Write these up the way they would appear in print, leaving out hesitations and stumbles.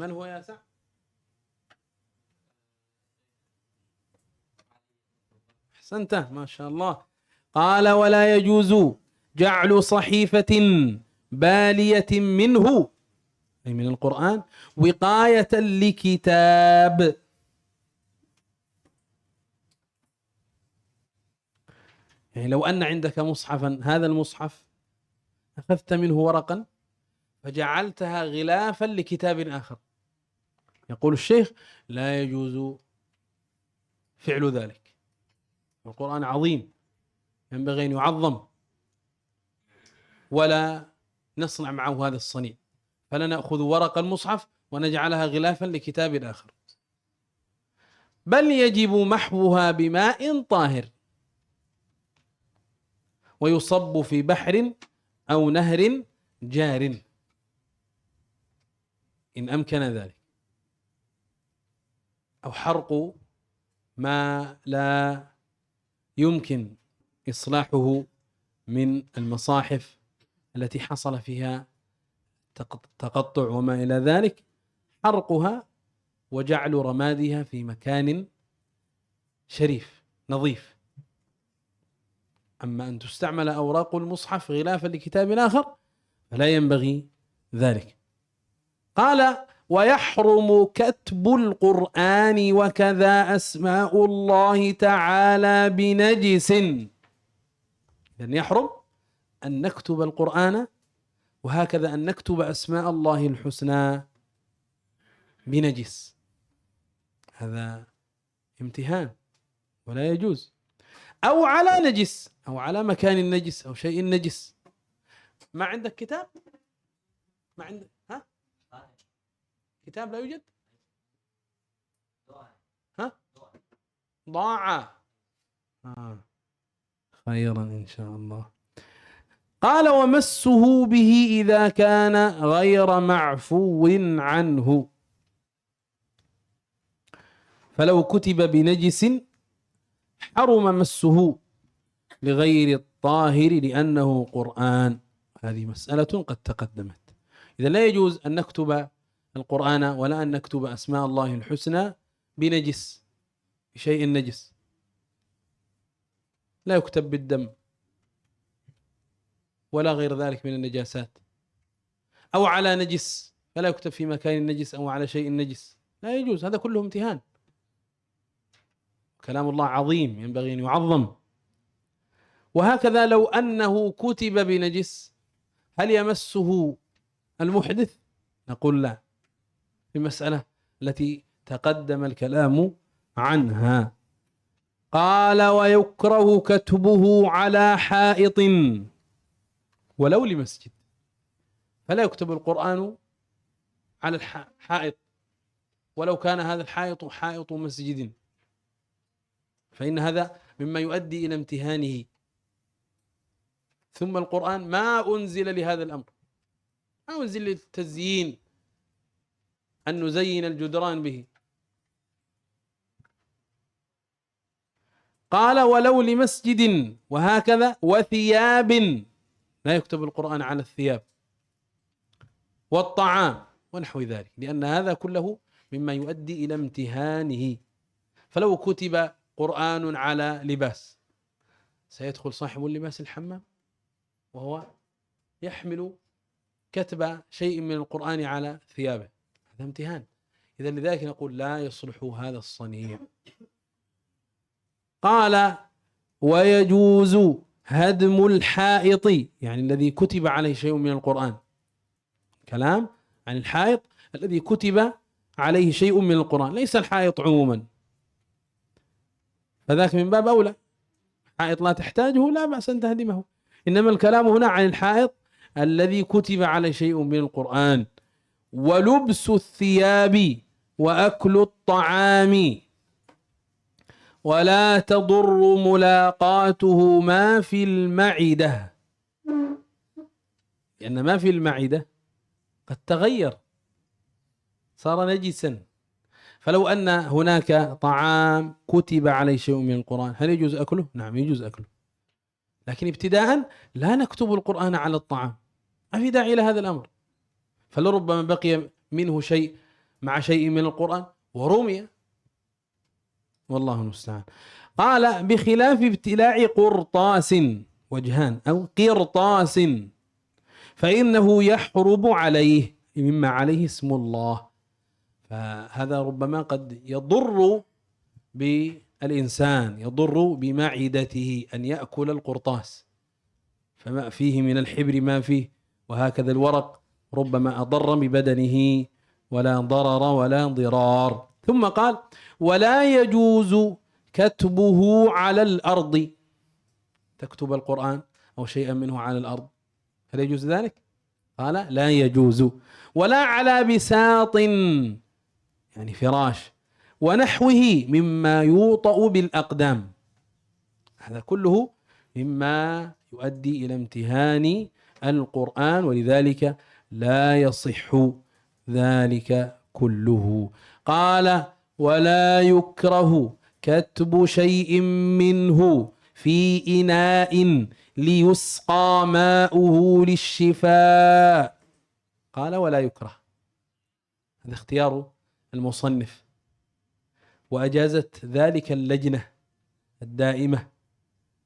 من هو يا سعد؟ أحسنت ما شاء الله. قال ولا يجوز جعل صحيفة بالية منه أي من القرآن وقاية لكتاب. يعني لو أن عندك مصحفا، هذا المصحف أخذت منه ورقا فجعلتها غلافا لكتاب آخر، يقول الشيخ لا يجوز فعل ذلك. القرآن عظيم ينبغي أن يعظم ولا نصنع معه هذا الصنيع، فلا نأخذ ورق المصحف ونجعلها غلافا لكتاب آخر، بل يجب محوها بماء طاهر ويصب في بحر أو نهر جار إن أمكن ذلك، أو حرق ما لا يمكن إصلاحه من المصاحف التي حصل فيها تقطع وما إلى ذلك، حرقها وجعل رمادها في مكان شريف نظيف. أما أن تستعمل أوراق المصحف غلافا لكتاب آخر فلا ينبغي ذلك. قال ويحرم كتب القرآن وكذا أسماء الله تعالى بنجس. إذن يحرم أن نكتب القرآن وهكذا أن نكتب أسماء الله الحسنى بنجس، هذا امتهان ولا يجوز، أو على نجس أو على مكان نجس أو شيء نجس. ما عندك كتاب؟ ما عندك كتاب لا يوجد؟ ضاع خيرا إن شاء الله. قال ومسه به إذا كان غير معفو عنه، فلو كتب بنجس حرم مسه لغير الطاهر لأنه قرآن. هذه مسألة قد تقدمت. إذا لا يجوز أن نكتب القرآن ولا أن نكتب أسماء الله الحسنى بنجس، بشيء نجس، لا يكتب بالدم ولا غير ذلك من النجاسات، أو على نجس فلا يكتب في مكان نجس أو على شيء نجس، لا يجوز، هذا كله امتهان. كلام الله عظيم ينبغي أن يعظم. وهكذا لو أنه كتب بنجس هل يمسه المحدث؟ نقول لا، في المسألة التي تقدم الكلام عنها. قال ويكره كتبه على حائط ولو لمسجد، فلا يكتب القرآن على الحائط ولو كان هذا الحائط حائط مسجد، فإن هذا مما يؤدي إلى امتهانه. ثم القرآن ما أنزل لهذا الأمر، ما أنزل للتزيين أن نزين الجدران به. قال ولو لمسجد، وهكذا وثياب، لا يكتب القرآن على الثياب والطعام ونحو ذلك، لأن هذا كله مما يؤدي إلى امتهانه. فلو كتب قرآن على لباس سيدخل صاحب اللباس الحمام وهو يحمل كتب شيء من القرآن على ثيابه، هذا امتهان. إذا لذلك نقول لا يصلح هذا الصنيع. قال ويجوز هدم الحائط، يعني الذي كتب عليه شيء من القرآن، كلام عن الحائط الذي كتب عليه شيء من القرآن، ليس الحائط عموما، فذاك من باب أولى. حائط لا تحتاجه لا بأس أن تهدمه، إنما الكلام هنا عن الحائط الذي كتب عليه شيء من القرآن. ولبس الثياب وأكل الطعام ولا تضر ملاقاته ما في المعدة، لأن ما في المعدة قد تغير صار نجسا. فلو أن هناك طعام كتب عليه شيء من القرآن هل يجوز أكله؟ نعم يجوز أكله، لكن ابتداء لا نكتب القرآن على الطعام، ما في داعي إلى هذا الأمر. فلربما بقي منه شيء مع شيء من القرآن ورمي، والله المستعان. قال بخلاف ابتلاع قرطاس، وجهان أو قرطاس، فإنه يحرب عليه مما عليه اسم الله. فهذا ربما قد يضر بالإنسان، يضر بمعدته أن يأكل القرطاس، فما فيه من الحبر ما فيه، وهكذا الورق ربما أضر ببدنه، ولا ضرر ولا ضرار. ثم قال ولا يجوز كتبه على الأرض، تكتب القرآن أو شيئا منه على الأرض، هل يجوز ذلك؟ قال لا يجوز. ولا على بساط يعني فراش ونحوه مما يوطأ بالأقدام، هذا كله مما يؤدي إلى امتهان القرآن، ولذلك لا يصح ذلك كله. قال ولا يكره كتب شيء منه في إناء ليسقى ماؤه للشفاء. قال ولا يكره، هذا اختيار المصنف، وأجازت ذلك اللجنة الدائمة،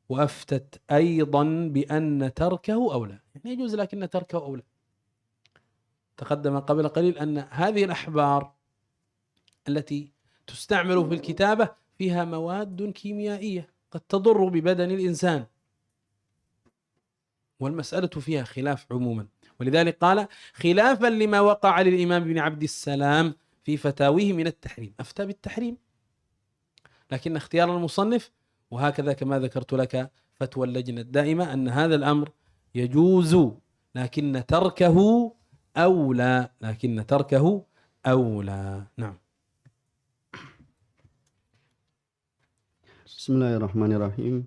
وأفتت أيضا بأن تركه أولى، يعني يجوز لكن تركه أولى. تقدم قبل قليل أن هذه الأحبار التي تستعمل في الكتابة فيها مواد كيميائية قد تضر ببدن الإنسان، والمسألة فيها خلاف عموما. ولذلك قال خلافا لما وقع للإمام ابن عبد السلام في فتاويه من التحريم، أفتى بالتحريم، لكن اختيار المصنف، وهكذا كما ذكرت لك فتوى اللجنة الدائمة، أن هذا الأمر يجوز لكن تركه أولى، لكن تركه أولى. نعم. Bismillahirrahmanirrahim.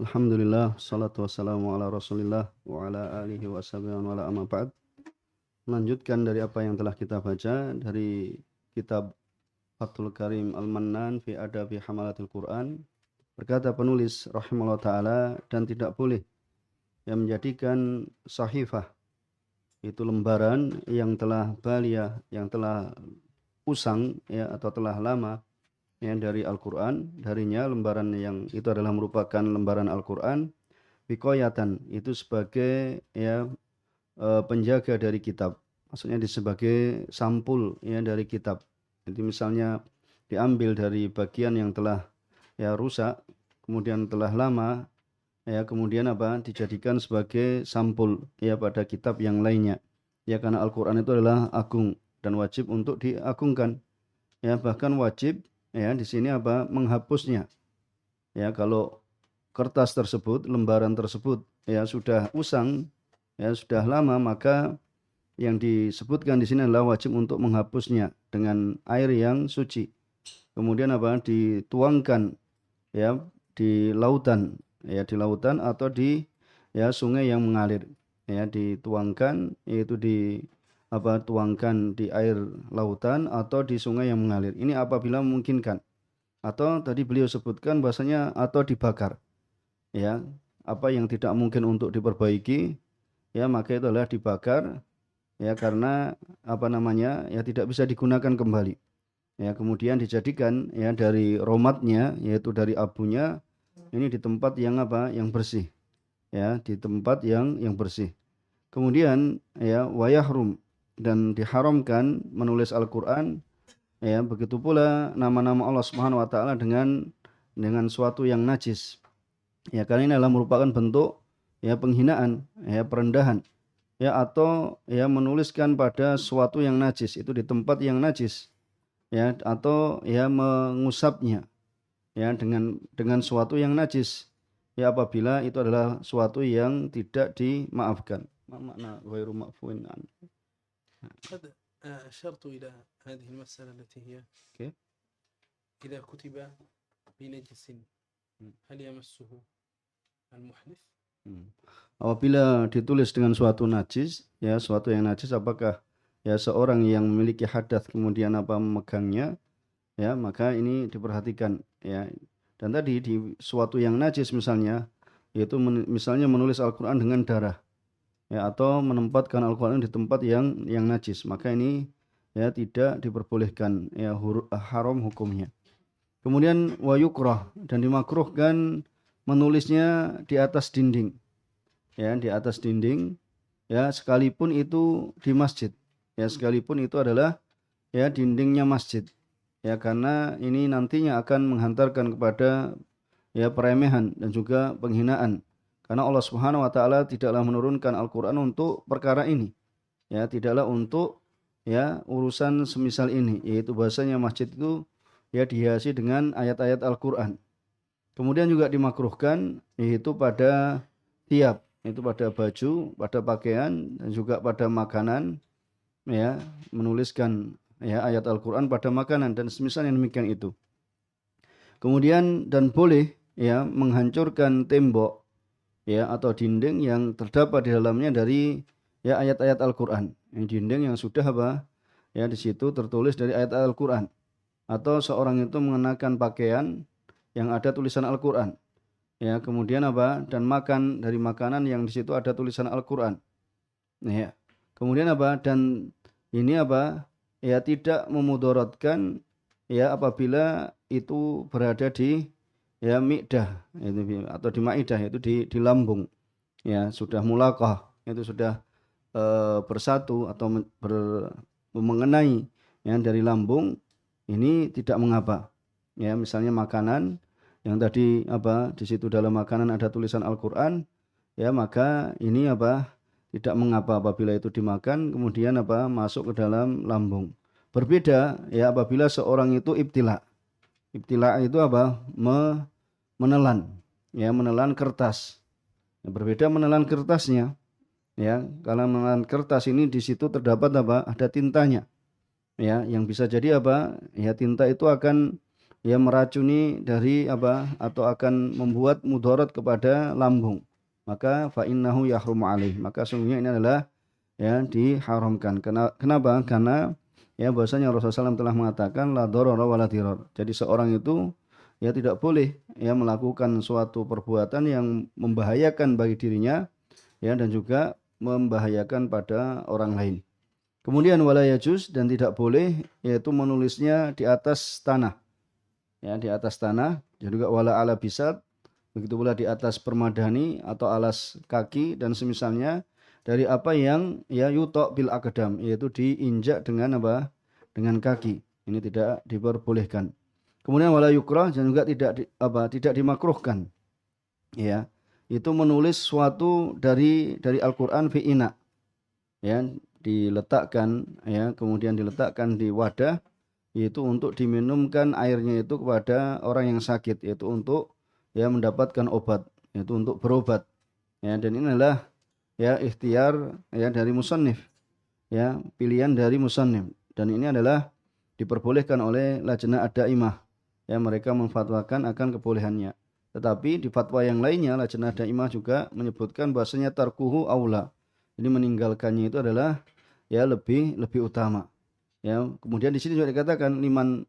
Alhamdulillah, salatu wassalamu ala rasulillah wa ala alihi wa sahbihi wa ala amma ba'd. Melanjutkan dari apa yang telah kita baca dari kitab Fathul Karim Al-Mannan fi Adabi Hamalatil Quran. Berkata penulis rahimahullah ta'ala, dan tidak boleh yang menjadikan sahifah, itu lembaran yang telah baliyah, yang telah usang ya, atau telah lama yang dari Al-Quran, darinya lembaran yang itu adalah merupakan lembaran Al-Quran, bikoyatan, itu sebagai ya penjaga dari kitab, maksudnya sebagai sampul ya dari kitab. Jadi misalnya diambil dari bagian yang telah ya rusak, kemudian telah lama ya, kemudian dijadikan sebagai sampul ya pada kitab yang lainnya ya, karena Al-Quran itu adalah agung dan wajib untuk diagungkan ya, bahkan wajib ya di sini menghapusnya ya. Kalau kertas tersebut, lembaran tersebut ya sudah usang ya, sudah lama, maka yang disebutkan di sini adalah wajib untuk menghapusnya dengan air yang suci, kemudian dituangkan ya di lautan ya, di lautan atau di ya sungai yang mengalir ya, dituangkan, yaitu tuangkan di air lautan atau di sungai yang mengalir. Ini apabila memungkinkan. Atau tadi beliau sebutkan bahasanya atau dibakar. Ya, apa yang tidak mungkin untuk diperbaiki ya, maka itu adalah dibakar ya, karena ya tidak bisa digunakan kembali. Ya, kemudian dijadikan ya dari romatnya, yaitu dari abunya, ini di tempat yang yang bersih. Ya, di tempat yang bersih. Kemudian ya wayahrum, dan diharamkan menulis Al-Quran ya, begitu pula nama-nama Allah Subhanahu wa taala dengan suatu yang najis ya, karena ini adalah merupakan bentuk ya penghinaan ya, perendahan ya, atau ya menuliskan pada suatu yang najis itu di tempat yang najis ya, atau ya mengusapnya ya dengan suatu yang najis ya, apabila itu adalah suatu yang tidak dimaafkan. Makna ghairu ma'fuin an. قد أشرت إلى هذه المسألة التي هي إذا كتب بنجس هل يمسه المحدث؟ Apabila ditulis dengan suatu najis ya, suatu yang najis, apakah ya seorang yang memiliki hadas kemudian memegangnya ya, maka ini diperhatikan ya. Dan tadi di suatu yang najis misalnya, yaitu misalnya menulis Al-Quran dengan darah ya, atau menempatkan Al-Quran di tempat yang najis, maka ini ya tidak diperbolehkan, ya haram hukumnya. Kemudian wa yukrah, dan dimakruhkan menulisnya di atas dinding, ya di atas dinding, ya sekalipun itu di masjid, ya sekalipun itu adalah ya dindingnya masjid, ya karena ini nantinya akan menghantarkan kepada ya peremehan dan juga penghinaan, karena Allah Subhanahu wa taala tidaklah menurunkan Al-Qur'an untuk perkara ini, ya tidaklah untuk ya urusan semisal ini, yaitu bahasanya masjid itu ya dihiasi dengan ayat-ayat Al-Qur'an. Kemudian juga dimakruhkan yaitu pada tiap, yaitu pada baju, pada pakaian dan juga pada makanan, ya menuliskan ya ayat Al-Qur'an pada makanan dan semisal yang demikian itu. Kemudian dan boleh ya menghancurkan tembok ya atau dinding yang terdapat di dalamnya dari ya ayat-ayat Al-Qur'an. Yang dinding yang sudah apa? Ya di situ tertulis dari ayat Al-Qur'an. Atau seorang itu mengenakan pakaian yang ada tulisan Al-Qur'an. Ya, kemudian apa? Dan makan dari makanan yang di situ ada tulisan Al-Qur'an. Ya. Kemudian apa? Dan ini apa? Ya tidak memudaratkan ya apabila itu berada di ya mi'dah itu atau di ma'idah, itu di lambung. Ya, sudah mulaqah, itu sudah bersatu atau mengenai ya dari lambung, ini tidak mengapa. Ya, misalnya makanan yang tadi apa di situ dalam makanan ada tulisan Al-Qur'an, ya maka ini apa tidak mengapa apabila itu dimakan kemudian apa masuk ke dalam lambung. Berbeda ya apabila seorang itu ibtila. Ibtila itu apa? Menelan. Ya, menelan kertas. Ya, berbeda menelan kertasnya. Ya, kalau menelan kertas ini di situ terdapat apa? Ada tintanya. Ya, yang bisa jadi apa? Ya, tinta itu akan ya meracuni dari apa? Atau akan membuat mudarat kepada lambung. Maka fa innahu yahrumu alaih. Maka sungguhnya ini adalah ya diharamkan. Kenapa? Karena ya bahwasanya Rasulullah SAW telah mengatakan la darara wa la dirar. Jadi seorang itu ya tidak boleh ya melakukan suatu perbuatan yang membahayakan bagi dirinya ya dan juga membahayakan pada orang lain. Kemudian wala yajuz, dan tidak boleh yaitu menulisnya di atas tanah. Ya, di atas tanah, dan juga wala ala bisat, begitu pula di atas permadani atau alas kaki dan semisalnya dari apa yang ya yutok bil akdam, yaitu diinjak dengan apa? Dengan kaki. Ini tidak diperbolehkan. Kemudian wala yukrah, dan juga tidak dimakruhkan. Ya, itu menulis suatu dari Al-Qur'an fi ina. Ya, diletakkan ya, kemudian diletakkan di wadah, yaitu untuk diminumkan airnya itu kepada orang yang sakit, yaitu untuk ya mendapatkan obat, yaitu untuk berobat. Ya, dan ini adalah ya ikhtiar ya dari musannif. Ya, pilihan dari musannif, dan ini adalah diperbolehkan oleh Lajnah Ad-Daimah. Ya, mereka memfatwakan akan kebolehannya. Tetapi di fatwa yang lainnya Lajnah Ad-Daimah juga menyebutkan bahasanya tarkuhu aula. Jadi meninggalkannya itu adalah ya lebih utama. Ya, kemudian di sini juga dikatakan liman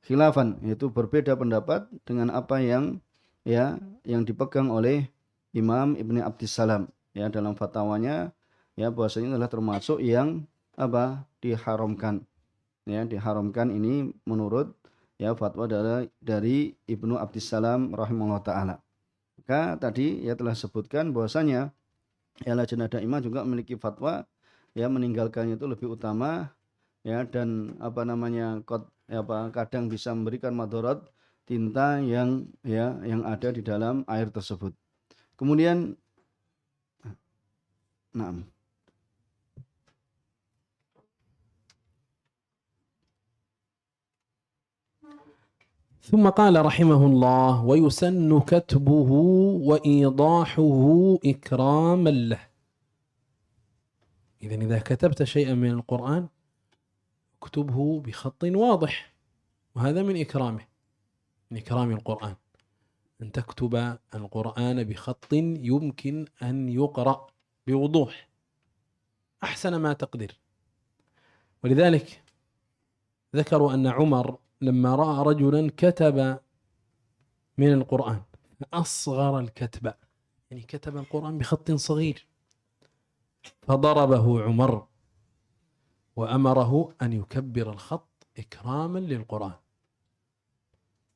khilafan, yaitu berbeda pendapat dengan apa yang ya yang dipegang oleh Imam Ibnu Abdissalam ya dalam fatwanya, ya bahwasanya adalah termasuk yang apa diharamkan. Ya, diharamkan ini menurut ya fatwa dari Ibnu Abdissalam rahimahullah taala. Maka tadi ya telah sebutkan bahwasanya ya Lajnah Daimah juga memiliki fatwa ya meninggalkannya itu lebih utama ya, dan apa namanya kadang bisa memberikan madarat tinta yang ya yang ada di dalam air tersebut. Kemudian ثم قال رحمه الله ويسن كتبه وإيضاحه إكراما له. إذا كتبت شيئا من القرآن اكتبه بخط واضح، وهذا من إكرامه، من إكرام القرآن أن تكتب القرآن بخط يمكن أن يقرأ بوضوح أحسن ما تقدر. ولذلك ذكروا أن عمر لما رأى رجلا كتب من القرآن أصغر الكتبة، يعني كتب القرآن بخط صغير، فضربه عمر وأمره أن يكبر الخط إكراما للقرآن.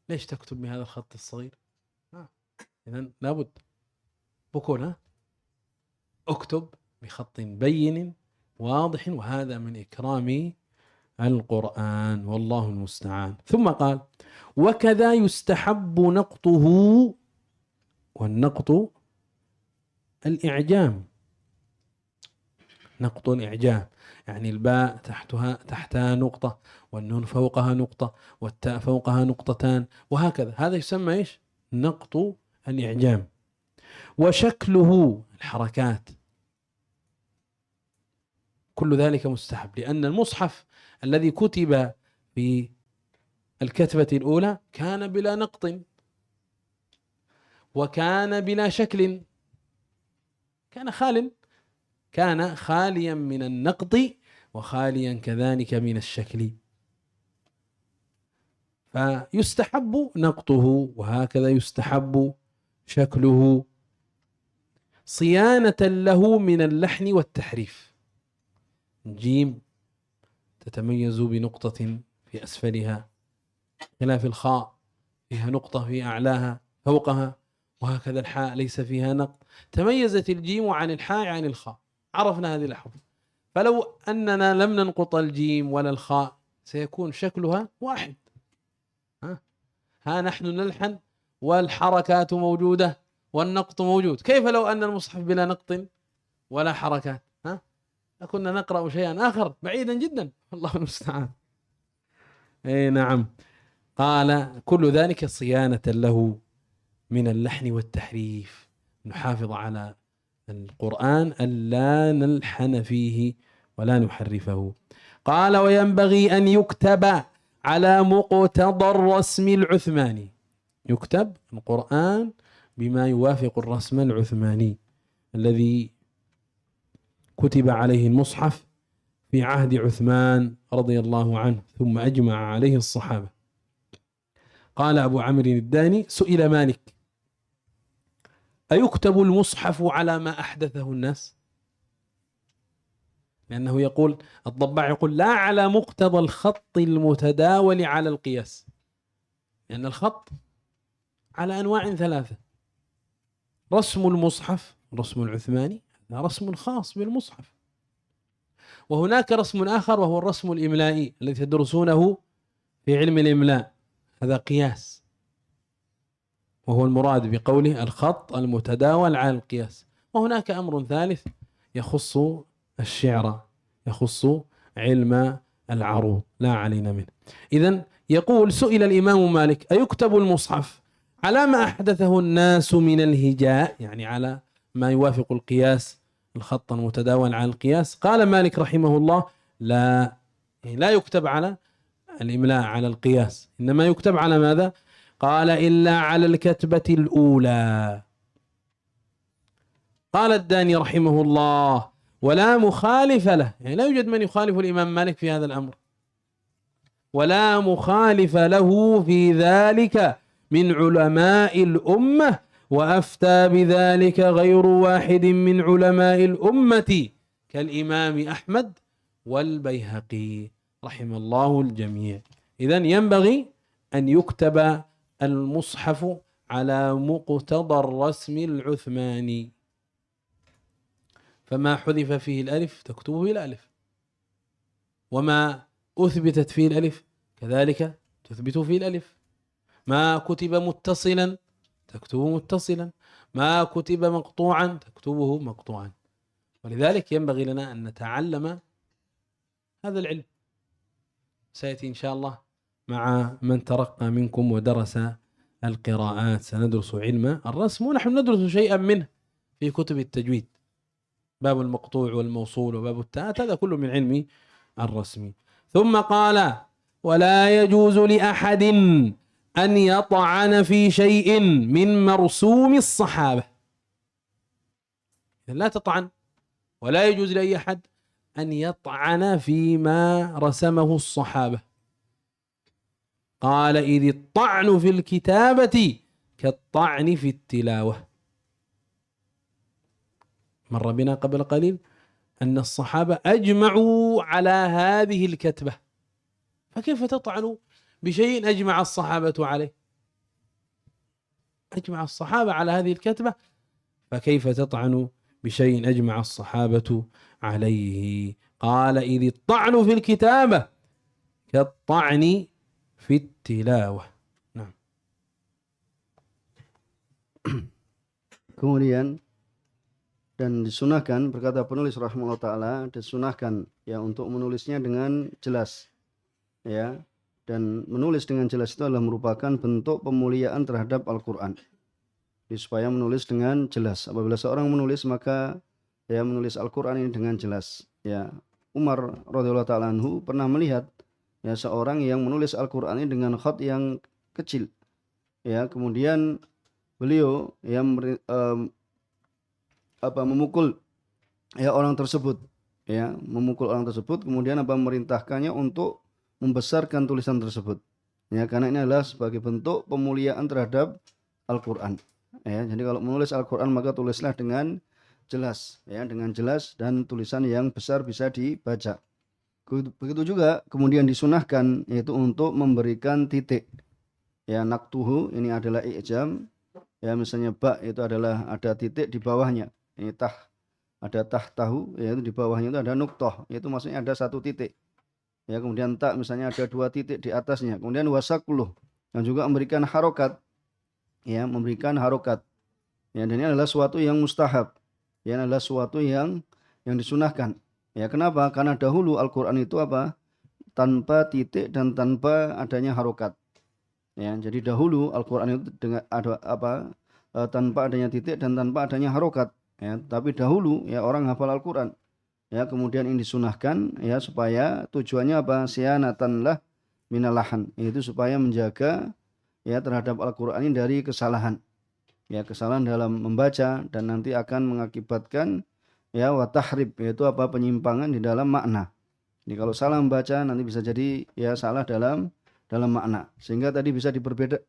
ليش تكتب بهذا الخط الصغير؟ إذن لابد بكون اكتب بخط بين واضح، وهذا من إكرام القرآن، والله المستعان. ثم قال: وكذا يستحب نقطه، والنقط الإعجام، نقط الإعجام يعني الباء تحتها نقطة، والنون فوقها نقطة، والتاء فوقها نقطتان، وهكذا. هذا يسمى إيش؟ نقط الإعجام. وشكله الحركات، كل ذلك مستحب، لأن المصحف الذي كتب في الكتبة الأولى كان بلا نقط، وكان بلا شكل، كان خاليا من النقط، وخاليا كذلك من الشكل، فيستحب نقطه، وهكذا يستحب شكله، صيانة له من اللحن والتحريف. جيم تتميز بنقطة في أسفلها، خلاف الخاء فيها نقطة في أعلاها فوقها، وهكذا الحاء ليس فيها نقط. تميزت الجيم عن الحاء عن الخاء، عرفنا هذه الأحرف. فلو أننا لم ننقط الجيم ولا الخاء سيكون شكلها واحد. ها نحن نلحن والحركات موجودة والنقط موجود، كيف لو أن المصحف بلا نقط ولا حركات؟ كنا نقرأ شيئا آخر بعيدا جدا، الله المستعان. أي نعم. قال: كل ذلك صيانة له من اللحن والتحريف، نحافظ على القرآن ألا نلحن فيه ولا نحرفه. قال: وينبغي أن يكتب على مقتضى الرسم العثماني، يكتب القرآن بما يوافق الرسم العثماني الذي كتب عليه المصحف في عهد عثمان رضي الله عنه، ثم أجمع عليه الصحابة. قال أبو عمرو الداني: سئل مالك: أيكتب المصحف على ما أحدثه الناس؟ لأنه يقول، الضباع يقول: لا على مقتضى الخط المتداول على القياس، لأن الخط على أنواع ثلاثة: رسم المصحف، رسم العثماني، هذا رسم خاص بالمصحف، وهناك رسم آخر وهو الرسم الإملائي الذي تدرسونه في علم الإملاء، هذا قياس، وهو المراد بقوله الخط المتداول على القياس. وهناك أمر ثالث يخص الشعر، يخص علم العروض، لا علينا منه. إذن يقول: سئل الإمام مالك: أيكتب المصحف على ما أحدثه الناس من الهجاء، يعني على ما يوافق القياس، الخط المتداول على القياس؟ قال مالك رحمه الله: لا، يعني لا يكتب على الإملاء على القياس، إنما يكتب على ماذا؟ قال: إلا على الكتبة الأولى. قال الداني رحمه الله: ولا مخالف له، يعني لا يوجد من يخالف الإمام مالك في هذا الأمر، ولا مخالف له في ذلك من علماء الأمة، وأفتى بذلك غير واحد من علماء الأمة كالإمام أحمد والبيهقي رحم الله الجميع. إذن ينبغي أن يكتب المصحف على مقتضى الرسم العثماني، فما حذف فيه الألف تكتبه الألف، وما أثبتت فيه الألف كذلك تثبت فيه الألف، ما كتب متصلا تكتبه متصلا، ما كتب مقطوعا تكتبه مقطوعا. ولذلك ينبغي لنا أن نتعلم هذا العلم، سيأتي إن شاء الله مع من ترقى منكم ودرس القراءات، سندرس علم الرسم، ونحن ندرس شيئا منه في كتب التجويد، باب المقطوع والموصول وباب التاءات، هذا كله من علم الرسم. ثم قال: ولا يجوز لأحد أن يطعن في شيء من مرسوم الصحابة. لا تطعن، ولا يجوز لأي أحد أن يطعن فيما رسمه الصحابة. قال: إذ الطعن في الكتابة كالطعن في التلاوة. مر بنا قبل قليل أن الصحابة أجمعوا على هذه الكتبة، فكيف تطعن بشيء أجمع الصحابة عليه؟ أجمع الصحابة على هذه الكتبة، فكيف تطعن بشيء أجمع الصحابة عليه؟ قال إذ الطعن في الكتابة كالطعن في التلاوة. نعم. Kemudian dan disunahkan, berkata penulis rahimahullah taala, disunahkan ya untuk menulisnya dengan jelas, ya, dan menulis dengan jelas itu adalah merupakan bentuk pemuliaan terhadap Al-Quran. Jadi supaya menulis dengan jelas. Apabila seorang menulis, maka ya menulis Al-Quran ini dengan jelas. Ya, Umar radhiyallahu taala anhu pernah melihat ya seorang yang menulis Al-Quran ini dengan khat yang kecil. Ya, kemudian beliau yang memukul ya orang tersebut, ya memukul orang tersebut, kemudian memerintahkannya untuk membesarkan tulisan tersebut, ya karena ini adalah sebagai bentuk pemuliaan terhadap Al-Quran. Ya, jadi kalau menulis Al-Quran maka tulislah dengan jelas, ya dengan jelas dan tulisan yang besar bisa dibaca. Begitu juga kemudian disunahkan yaitu untuk memberikan titik, ya naktuhu ini adalah i'jam, ya misalnya ba itu adalah ada titik di bawahnya. Ini tah, ada tahu, yaitu di bawahnya itu ada nuktoh, yaitu maksudnya ada satu titik. Ya kemudian tak misalnya ada dua titik di atasnya. Kemudian wasakuluh yang juga memberikan harokat, ya memberikan harokat. Ya dan ini adalah suatu yang mustahab, ya adalah suatu yang disunahkan. Ya kenapa? Karena dahulu Al-Quran itu tanpa titik dan tanpa adanya harokat. Ya jadi dahulu Al-Quran itu dengan ada tanpa adanya titik dan tanpa adanya harokat. Ya, tapi dahulu ya orang hafal Al-Quran, ya kemudian ini disunahkan ya supaya tujuannya sianatan lah minalahan, itu supaya menjaga ya terhadap Al-Quran ini dari kesalahan, ya kesalahan dalam membaca dan nanti akan mengakibatkan ya watahrib, yaitu penyimpangan di dalam makna. Jadi kalau salah membaca nanti bisa jadi ya salah dalam makna, sehingga tadi bisa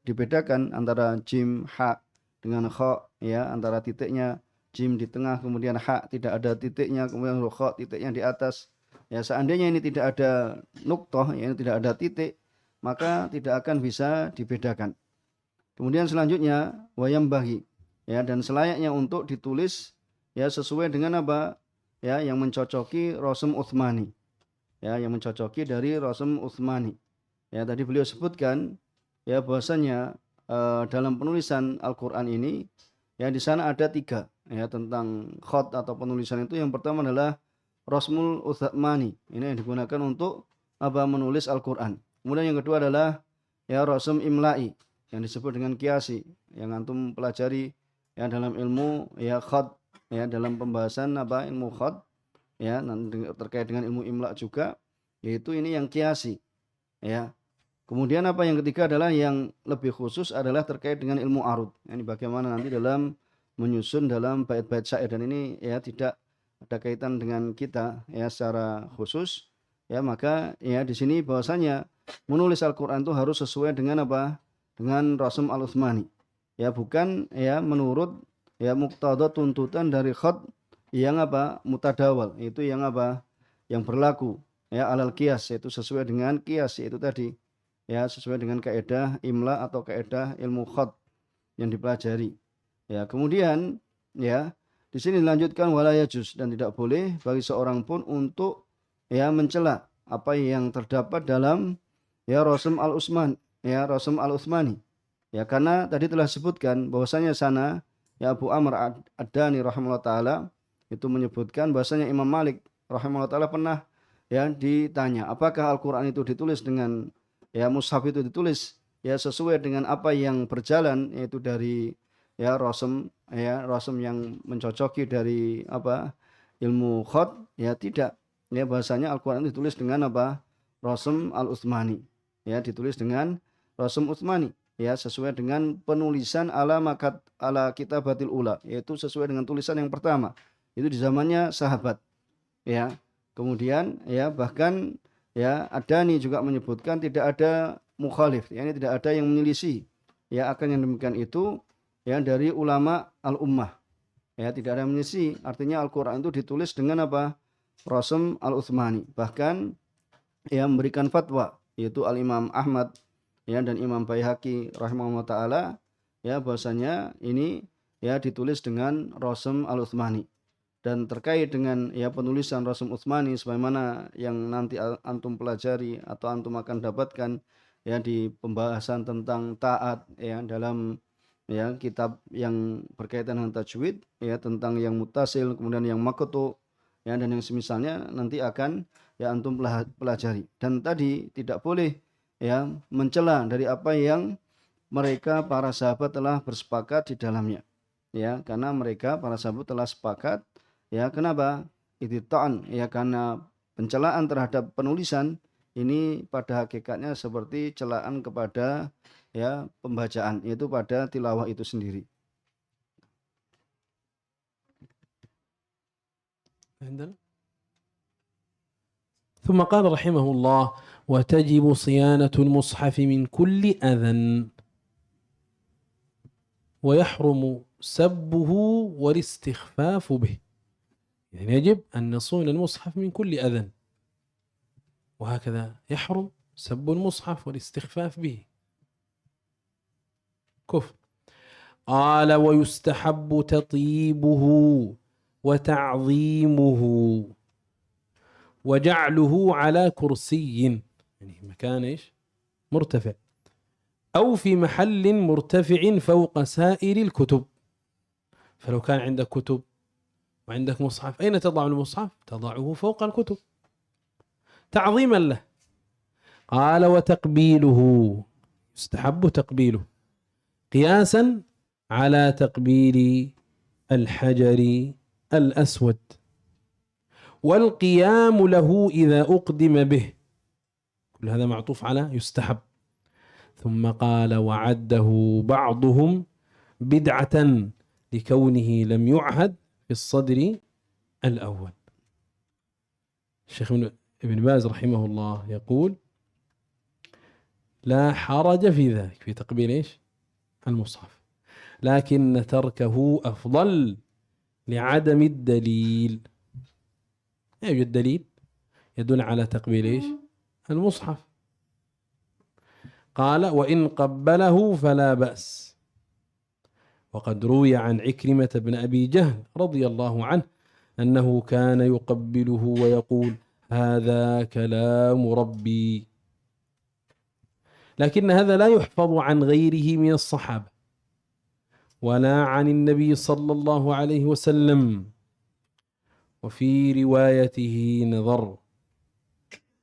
dibedakan antara jim ha dengan kha, ya antara titiknya jim di tengah, kemudian ha tidak ada titiknya, kemudian kha titiknya di atas. Ya seandainya ini tidak ada nuktoh, ya ini tidak ada titik, maka tidak akan bisa dibedakan. Kemudian selanjutnya wayam bahi, ya dan selayaknya untuk ditulis ya sesuai dengan ya yang mencocoki Rasm Utsmani, ya yang mencocoki dari Rasm Utsmani. Ya tadi beliau sebutkan ya bahwasanya dalam penulisan Al-Quran ini ya di sana ada 3 ya tentang khat atau penulisan itu. Yang pertama adalah Rasmul Utsmani, ini yang digunakan untuk menulis Al-Quran. Kemudian yang kedua adalah ya Rasm Imla'i yang disebut dengan kiasi, yang antum pelajari ya dalam ilmu ya khat, ya dalam pembahasan ilmu khat, ya nanti terkait dengan ilmu imla juga, yaitu ini yang kiasi, ya. Kemudian yang ketiga adalah yang lebih khusus adalah terkait dengan ilmu arud. Ini bagaimana nanti dalam menyusun dalam bait-bait syair, dan ini ya tidak ada kaitan dengan kita ya secara khusus. Ya maka ya di sini bahwasanya menulis Al-Qur'an itu harus sesuai dengan dengan Rasm Al-Utsmani. Ya bukan ya menurut ya muqtada tuntutan dari khat yang mutadawal, itu yang yang berlaku ya alal qiyas, yaitu sesuai dengan qiyas, itu tadi ya sesuai dengan kaidah imla atau kaidah ilmu khat yang dipelajari. Ya kemudian ya di sini dilanjutkan wala yajuz, dan tidak boleh bagi seorang pun untuk ya mencela apa yang terdapat dalam ya Rasm Al-Utsmani, ya Rasm Al-Utsmani. Ya karena tadi telah disebutkan bahwasanya sana ya Abu Amr Ad-Dani rahimahullah taala itu menyebutkan bahwasanya Imam Malik rahimahullah taala pernah ya ditanya apakah Al-Qur'an itu ditulis dengan ya mushaf itu ditulis ya sesuai dengan apa yang berjalan, yaitu dari ya Rasm yang mencocoki dari ilmu khat, ya tidak, ya bahasanya Al-Qur'an ditulis dengan Rasm Al-Utsmani, ya ditulis dengan Rasm Utsmani, ya sesuai dengan penulisan ala kitabatil ula, yaitu sesuai dengan tulisan yang pertama itu di zamannya sahabat, ya. Kemudian ya bahkan ya Ad-Dani juga menyebutkan tidak ada mukhalif, ya ini tidak ada yang menyelisih ya akan yang demikian itu ya dari ulama al-ummah, ya tidak ada yang menyelisih, artinya Al-Qur'an itu ditulis dengan Rasm Al-Utsmani. Bahkan yang memberikan fatwa yaitu Al-Imam Ahmad ya dan Imam Baihaqi rahimahullah taala ya bahwasanya ini ya ditulis dengan Rasm Al-Utsmani. Dan terkait dengan ya penulisan Rasm Utsmani sebagaimana yang nanti antum pelajari atau antum akan dapatkan ya di pembahasan tentang taat ya dalam ya kitab yang berkaitan dengan tajwid ya tentang yang muttasil kemudian yang maqtu ya dan yang semisalnya nanti akan ya antum pelajari. Dan tadi tidak boleh ya mencela dari apa yang mereka para sahabat telah bersepakat di dalamnya ya karena mereka para sahabat telah sepakat ya kenapa itu ya karena pencelaan terhadap penulisan ini pada hakikatnya seperti celaan kepada ya pembacaan yaitu pada tilawah itu sendiri. ثم قال رحمه الله وتجب صيانة المصحف من كل أذى ويحرم سبه والاستخفاف به. يعني يجب أن نصون المصحف من كل أذى وهكذا يحرم سب المصحف والاستخفاف به كفر. قال ويستحب تطيبه وتعظيمه وجعله على كرسي يعني مكان إيش مرتفع أو في محل مرتفع فوق سائر الكتب. فلو كان عندك كتب وعندك مصحف أين تضع المصحف؟ تضعه فوق الكتب تعظيما له. قال وتقبيله يستحب تقبيله قياسا على تقبيل الحجر الأسود والقيام له إذا أقدم به. كل هذا معطوف على يستحب. ثم قال وعده بعضهم بدعة لكونه لم يعهد في الصدر الأول. الشيخ ابن باز رحمه الله يقول لا حرج في ذلك في تقبيل إيش المصحف لكن تركه أفضل لعدم الدليل. يوجد دليل يدل على تقبيل إيش المصحف. قال وإن قبله فلا بأس. وقد روي عن عكرمة بن أبي جهل رضي الله عنه أنه كان يقبله ويقول هذا كلام ربي. لكن هذا لا يحفظ عن غيره من الصحابة ولا عن النبي صلى الله عليه وسلم وفي روايته نظر.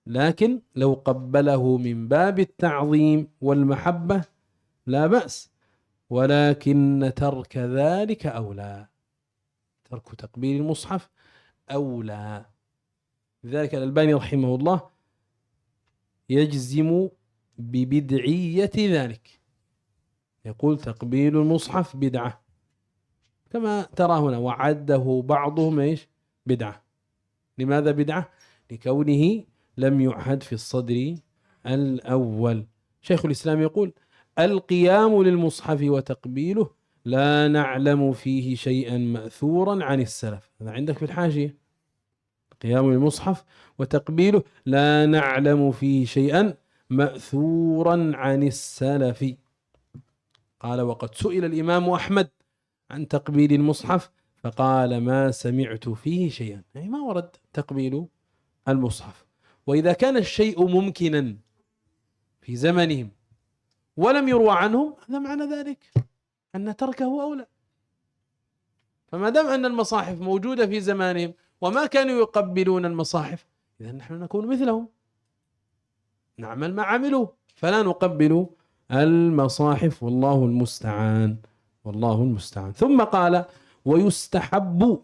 لكن لو قبله من باب التعظيم والمحبة لا بأس ولكن ترك ذلك أولى. ترك تقبيل المصحف أولى. لذلك الألباني رحمه الله يجزم ببدعية ذلك يقول تقبيل المصحف بدعة كما ترى هنا وعده بعضهم إيش بدعة. لماذا بدعة؟ لكونه لم يعهد في الصدر الأول. شيخ الإسلام يقول القيام للمصحف وتقبيله لا نعلم فيه شيئا مأثورا عن السلف. هذا عندك في الحاشية قيام للمصحف وتقبيله لا نعلم فيه شيئا مأثورا عن السلف. قال وقد سئل الإمام أحمد عن تقبيل المصحف فقال ما سمعت فيه شيئا. يعني ما ورد تقبيل المصحف. وإذا كان الشيء ممكنا في زمنهم ولم يروى عنهم هذا معنى ذلك أن تركه أولى. فما دام أن المصاحف موجودة في زمانهم وما كانوا يقبلون المصاحف إذا نحن نكون مثلهم نعمل ما عملوا فلا نقبل المصاحف والله المستعان والله المستعان. ثم قال ويستحب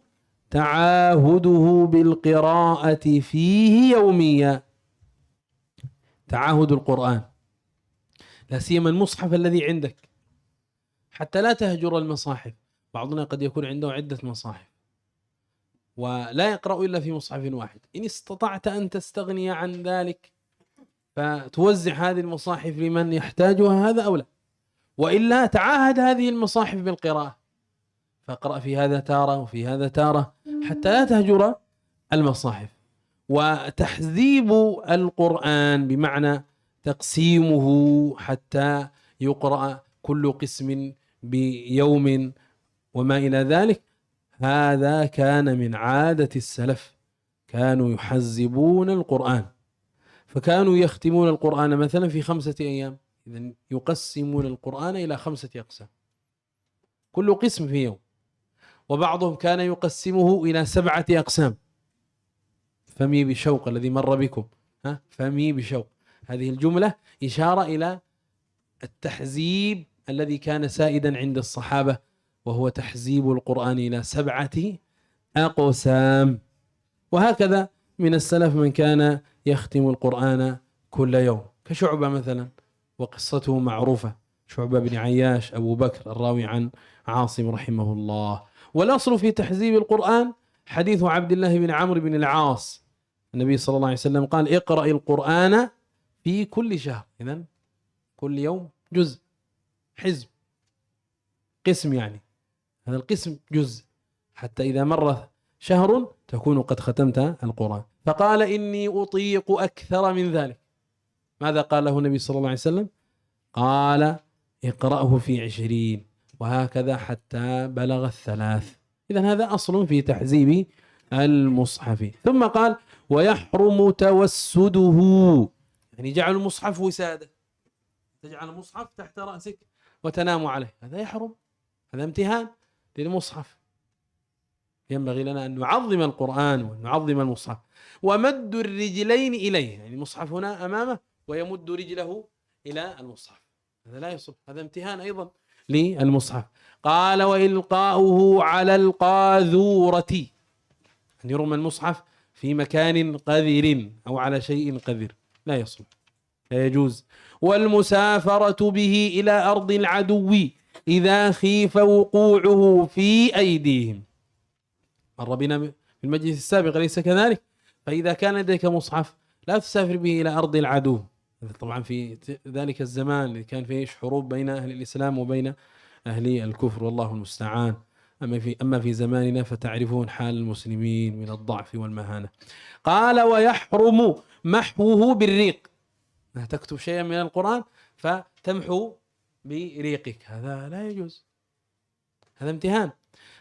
تعاهده بالقراءة فيه يوميا. تعاهد القرآن لا سيما المصحف الذي عندك حتى لا تهجر المصاحف. بعضنا قد يكون عنده عدة مصاحف ولا يقرأ إلا في مصحف واحد. إن استطعت أن تستغني عن ذلك فتوزع هذه المصاحف لمن يحتاجها هذا أولى. وإلا تعاهد هذه المصاحف بالقراءة فاقرأ في هذا تارة وفي هذا تارة حتى لا تهجر المصاحف. وتحذيب القرآن بمعنى تقسيمه حتى يقرأ كل قسم بيوم وما إلى ذلك، هذا كان من عادة السلف، كانوا يحزبون القرآن، فكانوا يختمون القرآن مثلا في 5 أيام، إذن يقسمون القرآن إلى 5 أقسام، كل قسم في يوم. وبعضهم كان يقسمه إلى 7 أقسام. فمي بشوق الذي مر بكم، فمي بشوق، هذه الجملة إشارة إلى التحزيب الذي كان سائدا عند الصحابة، وهو تحزيب القرآن إلى 7 أقسام. وهكذا من السلف من كان يختم القرآن كل يوم، كشعبة مثلا، وقصته معروفة، شعبة بن عياش أبو بكر الراوي عن عاصم رحمه الله. والأصل في تحزيب القرآن حديث عبد الله بن عمرو بن العاص، النبي صلى الله عليه وسلم قال: اقرأ القرآن في كل شهر، إذن كل يوم جزء، حزب، قسم، يعني هذا القسم جزء، حتى إذا مر شهر تكون قد ختمت القرآن. فقال: إني أطيق أكثر من ذلك. ماذا قال له النبي صلى الله عليه وسلم؟ قال: اقرأه في 20، وهكذا حتى بلغ 3. إذن هذا أصل في تحزيب المصحف. ثم قال: ويحرم توسده، يعني جعل المصحف وسادة، تجعل المصحف تحت رأسك وتنام عليه، هذا يحرم، هذا امتهان للمصحف. ينبغي لنا أن نعظم القرآن وأن نعظم المصحف. ومد الرجلين إليه، يعني المصحف هنا أمامه ويمد رجله إلى المصحف، هذا لا يصح، هذا امتهان أيضا للمصحف. قال: وإلقاؤه على القاذورة، أن يرمى المصحف في مكان قذر أو على شيء قذر، لا يصح، لا يجوز. والمسافرة به إلى أرض العدو إذا خيف وقوعه في أيديهم، مر بنا في المجلس السابق أليس كذلك؟ فإذا كان لديك مصحف لا تسافر به إلى أرض العدو، طبعا في ذلك الزمان اللي كان فيه حروب بين أهل الإسلام وبين أهل الكفر، والله المستعان. أما في زماننا فتعرفون حال المسلمين من الضعف والمهانة. قال: ويحرم محوه بالريق، تكتب شيئا من القرآن فتمحو بريقك، هذا لا يجوز، هذا امتهان.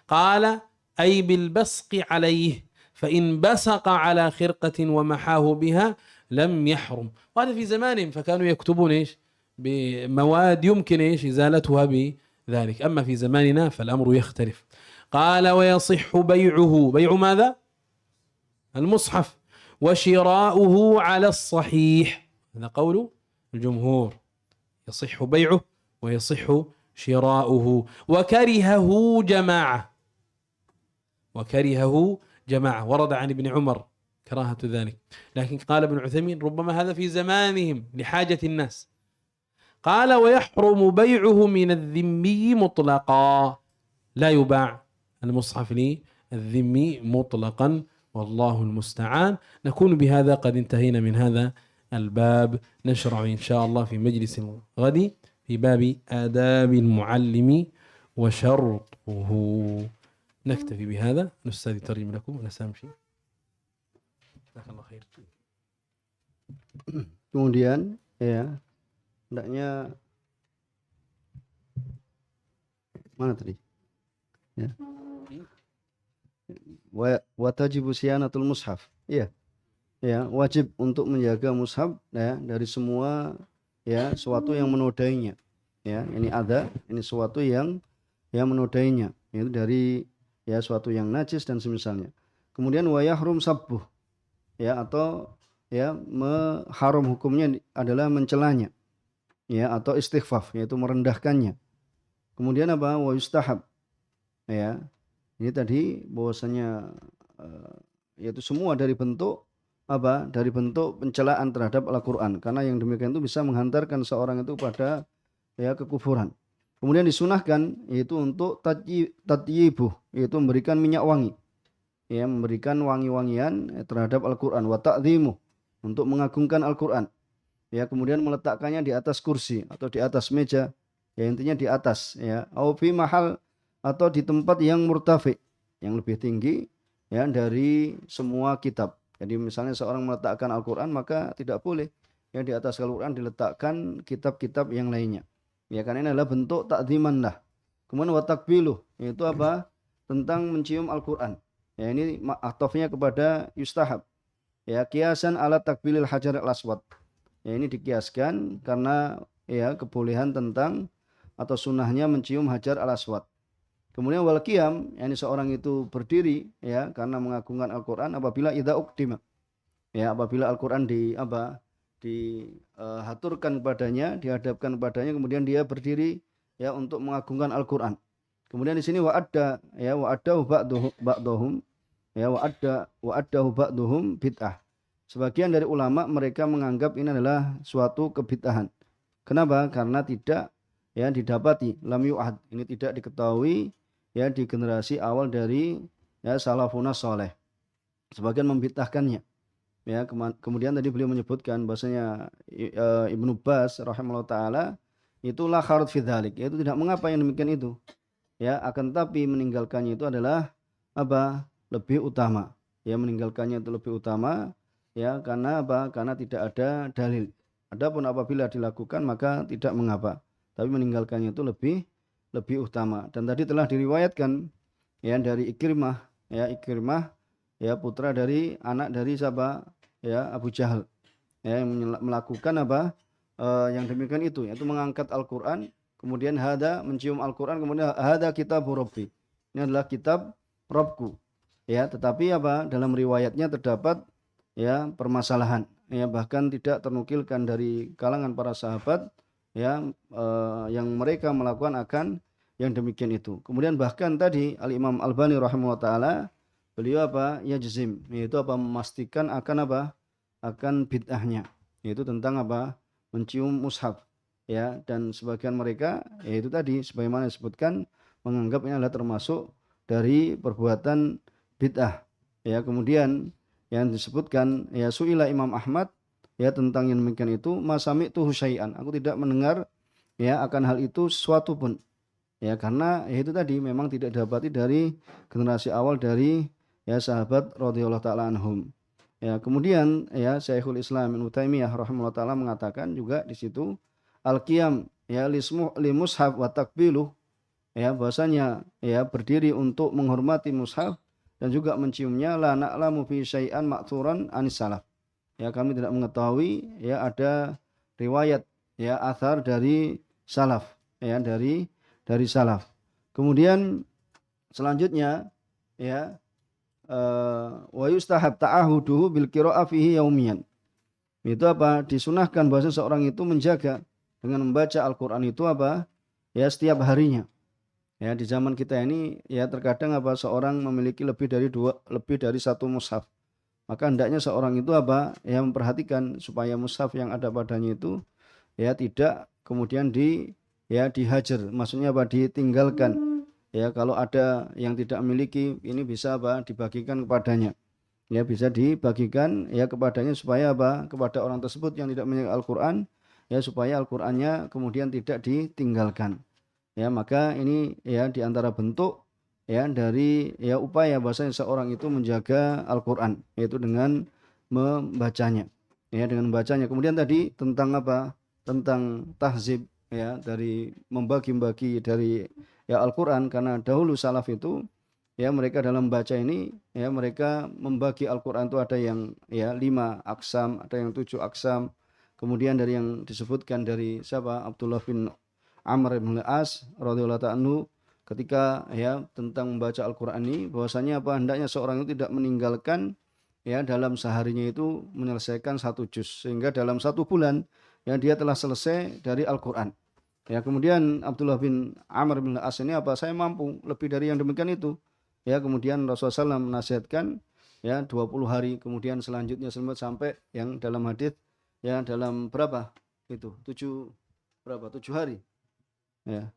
قال: أي بالبصق عليه، فإن بصق على خرقة ومحاه بها لم يحرم. وهذا في زمانهم، فكانوا يكتبون إيش؟ بمواد يمكن إيش إزالتها بذلك. أما في زماننا فالأمر يختلف. قال: ويصح بيعه، بيع ماذا؟ المصحف، وشراؤه على الصحيح، هذا قول الجمهور، يصح بيعه ويصح شراؤه. وكرهه جماعة، وكرهه جماعة، ورد عن ابن عمر كراهة ذلك، لكن قال ابن عثيمين ربما هذا في زمانهم لحاجة الناس. قال: ويحرم بيعه من الذمي مطلقا، لا يباع المصحف للذمي مطلقا، والله المستعان. نكون بهذا قد انتهينا من هذا الباب، نشرع إن شاء الله في مجلس غد في باب آداب المعلم وشرطه. نكتفي بهذا، نستاذ ترجم لكم ونسامشي. جزاك الله خير. Kemudian ya, hendaknya mana tadi? Ya. Wa tajibu siyanatul mushaf. Iya. Ya, wajib untuk menjaga mushaf ya dari semua ya sesuatu yang menodainya. Ya, ini ada, ini sesuatu yang menodainya, yaitu dari ya suatu yang najis dan semisalnya. Kemudian wa yahrum sabbuh, ya, atau ya haram hukumnya adalah mencelanya, ya, atau istighfaf, yaitu merendahkannya. Kemudian apa? Wa yustahab, ya, ini tadi bahwasanya yaitu semua dari bentuk apa? Dari bentuk pencelaan terhadap Al-Qur'an, karena yang demikian itu bisa menghantarkan seorang itu pada ya kekufuran. Kemudian disunahkan yaitu untuk tatyibuh, yaitu memberikan minyak wangi, ya, memberikan wangi-wangian terhadap Al-Qur'an, wa ta'dhimuh, untuk mengagungkan Al-Qur'an. Ya, kemudian meletakkannya di atas kursi atau di atas meja, ya, intinya di atas, ya, au fi mahal, atau di tempat yang murtafi, yang lebih tinggi ya dari semua kitab. Jadi misalnya seorang meletakkan Al-Qur'an maka tidak boleh ya di atas Al-Qur'an diletakkan kitab-kitab yang lainnya. Ya karena ini adalah bentuk takziman lah. Kemudian wa takbiluh yaitu apa? Tentang mencium Al-Qur'an. Ya ini atofnya kepada yustahab. Ya kiasan ala takbilil hajar al-aswad. Ya ini dikiaskan karena ya kebolehan tentang atau sunnahnya mencium hajar al-aswad. Kemudian wal qiyam, yakni seorang itu berdiri ya karena mengagungkan Al-Qur'an apabila idza uqdima. Ya, apabila Al-Qur'an dihaturkan kepadanya, dihadapkan kepadanya kemudian dia berdiri ya untuk mengagungkan Al-Qur'an. Kemudian di sini wa'adda ya wa'addahu ba'dhum ya wa'addahu ba'dhum bid'ah. Sebagian dari ulama mereka menganggap ini adalah suatu kebid'ahan. Kenapa? Karena tidak ya didapati lam yu'ad. Ini tidak diketahui ya di generasi awal dari ya salafuna saleh. Sebagian membid'ahkannya. Ya, kemudian tadi beliau menyebutkan bahasanya Ibnu Bas rahimahullah taala itulah kharat fi dzalik, yaitu tidak mengapa yang demikian itu. Ya, akan tapi meninggalkannya itu adalah apa? Lebih utama. Ya, meninggalkannya itu lebih utama ya karena apa? Karena tidak ada dalil. Adapun apabila dilakukan maka tidak mengapa. Tapi meninggalkannya itu lebih utama. Dan tadi telah diriwayatkan ya dari Ikrimah ya putra dari anak dari siapa? Ya Abu Jahal. Ya yang melakukan apa? Yang demikian itu yaitu mengangkat Al-Qur'an, kemudian hada mencium Al-Qur'an, kemudian hada kitab Rabbi. Ini adalah kitab Rabbku. Ya, tetapi apa? Dalam riwayatnya terdapat ya permasalahan ya bahkan tidak ternukilkan dari kalangan para sahabat ya yang mereka melakukan akan yang demikian itu. Kemudian bahkan tadi Al-Imam Al-Albani rahimahullah taala beliau apa? Yajzim, yaitu apa? Memastikan akan apa? Akan bid'ahnya. Yaitu tentang apa? Mencium mushaf. Ya, dan sebagian mereka yaitu tadi sebagaimana disebutkan menganggap ini adalah termasuk dari perbuatan bid'ah. Ya, kemudian yang disebutkan ya suila Imam Ahmad ya tentang yang demikian itu masami'tu syai'an. Aku tidak mendengar ya akan hal itu sesuatu pun. Ya karena ya itu tadi memang tidak didapati dari generasi awal dari ya sahabat radhiyallahu taala anhum. Ya kemudian ya Syekhul Islam Ibnu Taimiyah rahimahullah taala mengatakan juga di situ al-qiyam ya limushaf wa takbiluh ya bahasanya ya berdiri untuk menghormati mushaf dan juga menciumnya la na'lamu fi syai'an ma'thuran anis salaf. Ya kami tidak mengetahui ya ada riwayat ya athar dari salaf ya dari salaf. Kemudian selanjutnya ya wa yustahab ta'ahuduhu bil qira'ah fihi yaumiyan. Itu apa? Disunahkan bahwa seorang itu menjaga dengan membaca Al-Qur'an itu apa? Ya setiap harinya. Ya di zaman kita ini ya terkadang apa seorang memiliki lebih dari satu mushaf. Maka hendaknya seorang itu apa? Ya memperhatikan supaya mushaf yang ada padanya itu ya tidak kemudian dihajar. Maksudnya apa? Ditinggalkan. Ya kalau ada yang tidak memiliki ini bisa apa? Dibagikan kepadanya. Ya bisa dibagikan ya kepadanya supaya apa? Kepada orang tersebut yang tidak memiliki Al-Qur'an ya supaya Al-Qur'annya kemudian tidak ditinggalkan. Ya maka ini ya diantara bentuk ya dari ya upaya bahwasanya seorang itu menjaga Al-Qur'an yaitu dengan membacanya. Ya dengan membacanya. Kemudian tadi tentang apa? Tentang tahzib ya dari membagi-bagi dari ya Al-Qur'an karena dahulu salaf itu ya mereka dalam membaca ini ya mereka membagi Al-Qur'an itu ada yang ya 5 aksam, ada yang 7 aksam. Kemudian dari yang disebutkan dari siapa? Abdullah bin Amr bin Al-As radhiyallahu ta'ala ketika ya tentang membaca Al-Qur'an ini bahwasanya apa hendaknya seorang itu tidak meninggalkan ya dalam seharinya itu menyelesaikan 1 juz sehingga dalam 1 bulan ya dia telah selesai dari Al-Qur'an. Ya kemudian Abdullah bin Amr bin Al-As ini apa saya mampu lebih dari yang demikian itu. Ya kemudian Rasulullah SAW menasihatkan ya 20 hari kemudian selanjutnya sampai yang dalam hadis ya dalam berapa? Itu 7 hari. Ya.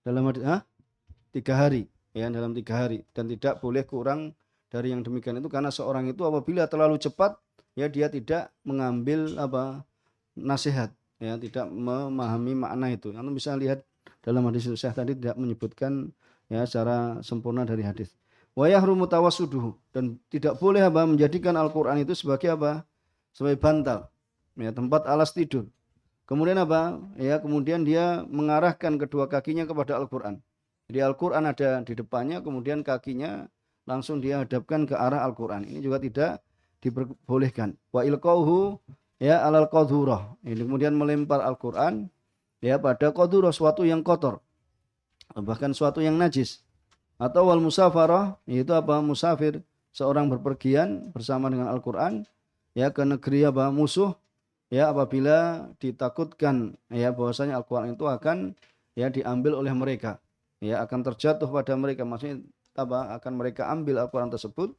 Dalam hadis 3 hari ya dalam 3 hari dan tidak boleh kurang dari yang demikian itu karena seorang itu apabila terlalu cepat ya dia tidak mengambil apa nasihat ya tidak memahami makna itu. Anda bisa lihat dalam hadis Syekh tadi tidak menyebutkan ya secara sempurna dari hadis. Wa yahrumu tawassuduhu, dan tidak boleh apa menjadikan Al-Qur'an itu sebagai apa? Sebagai bantal, ya, tempat alas tidur. Kemudian apa? Ya, kemudian dia mengarahkan kedua kakinya kepada Al-Qur'an. Jadi Al-Qur'an ada di depannya, kemudian kakinya langsung dia hadapkan ke arah Al-Qur'an. Ini juga tidak diperbolehkan. Wa ilqauhu ya alal qadhurah. Ini kemudian melempar Al-Qur'an ya pada qadhurah, suatu yang kotor, bahkan suatu yang najis. Atau wal musafarah, yaitu apa? Musafir, seorang berpergian bersama dengan Al-Qur'an ya ke negeri apa? Musuh, ya, apabila ditakutkan ya bahwasanya Al-Qur'an itu akan ya diambil oleh mereka, ya akan terjatuh pada mereka, maksudnya apa? Akan mereka ambil Al-Qur'an tersebut,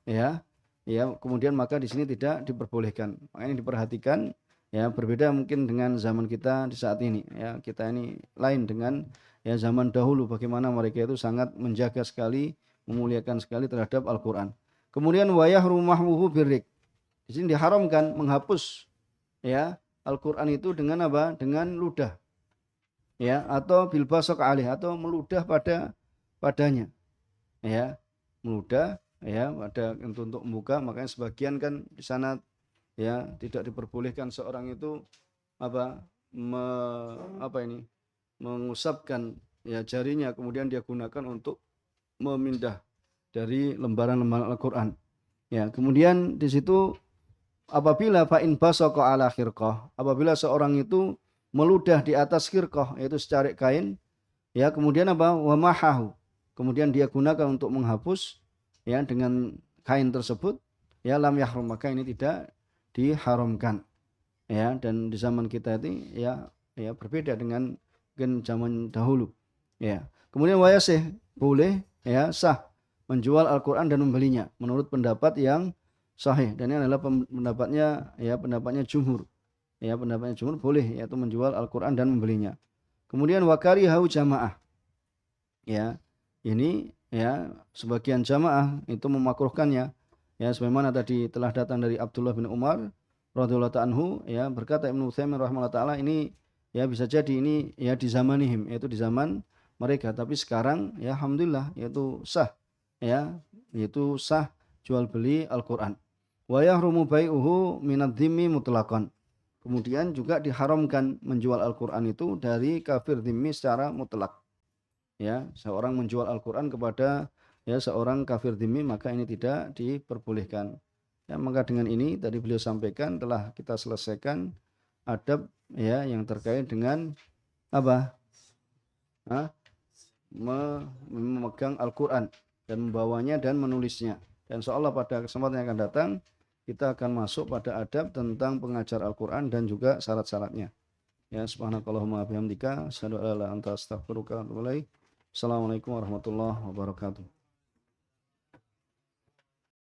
ya. Ya, kemudian maka di sini tidak diperbolehkan. Makanya diperhatikan, ya, berbeda mungkin dengan zaman kita di saat ini, ya. Kita ini lain dengan ya zaman dahulu, bagaimana mereka itu sangat menjaga sekali, memuliakan sekali terhadap Al-Qur'an. Kemudian wayah rumahmuhu birrik. Di sini diharamkan menghapus ya Al-Qur'an itu dengan apa? Dengan ludah. Ya, atau bil basaq alih, atau meludah padanya. Ya, meludah ya pada untuk membuka. Makanya sebagian kan di sana ya tidak diperbolehkan seorang itu apa apa ini mengusapkan ya jarinya, kemudian dia gunakan untuk memindah dari lembaran-lembaran Al-Qur'an. Ya, kemudian di situ apabila fa'in basaqa ala khirqah, apabila seorang itu meludah di atas khirqah, yaitu secarik kain, ya, kemudian apa? Wa mahahu, kemudian dia gunakan untuk menghapus ya dengan kain tersebut, ya lam yahrum, maka ini tidak diharamkan. Ya, dan di zaman kita ini ya berbeda dengan mungkin zaman dahulu. Ya. Kemudian wayasih, boleh ya sah menjual Al-Qur'an dan membelinya menurut pendapat yang sahih, dan ini adalah pendapatnya jumhur. Ya, pendapatnya jumhur boleh yaitu menjual Al-Qur'an dan membelinya. Kemudian wakarihahu jamaah. Ya. Ini ya sebagian jamaah itu memakruhkannya. Ya, sebagaimana tadi telah datang dari Abdullah bin Umar radhiyallahu ta'ala anhu, ya, berkata Ibnu Utsaimin rahimahullah taala, ini ya bisa jadi ini ya di zamanihim, yaitu di zaman mereka, tapi sekarang ya alhamdulillah yaitu sah, ya yaitu sah jual beli Al-Qur'an. Wa yahrumu bai'uhu minadh dhimmi mutlaqan. Kemudian juga diharamkan menjual Al-Qur'an itu dari kafir dhimmi secara mutlak. Ya, seorang menjual Al-Qur'an kepada ya seorang kafir dhimmi, maka ini tidak diperbolehkan. Ya, maka dengan ini tadi beliau sampaikan telah kita selesaikan adab ya yang terkait dengan apa? Memegang Al-Qur'an dan membawanya dan menulisnya. Dan insyaallah pada kesempatan yang akan datang kita akan masuk pada adab tentang pengajar Al-Qur'an dan juga syarat-syaratnya. Ya, subhanakallahumma bihamdika asyhadu an la ilaha illa anta astaghfiruka wa atubu ilaik. Assalamualaikum warahmatullahi wabarakatuh.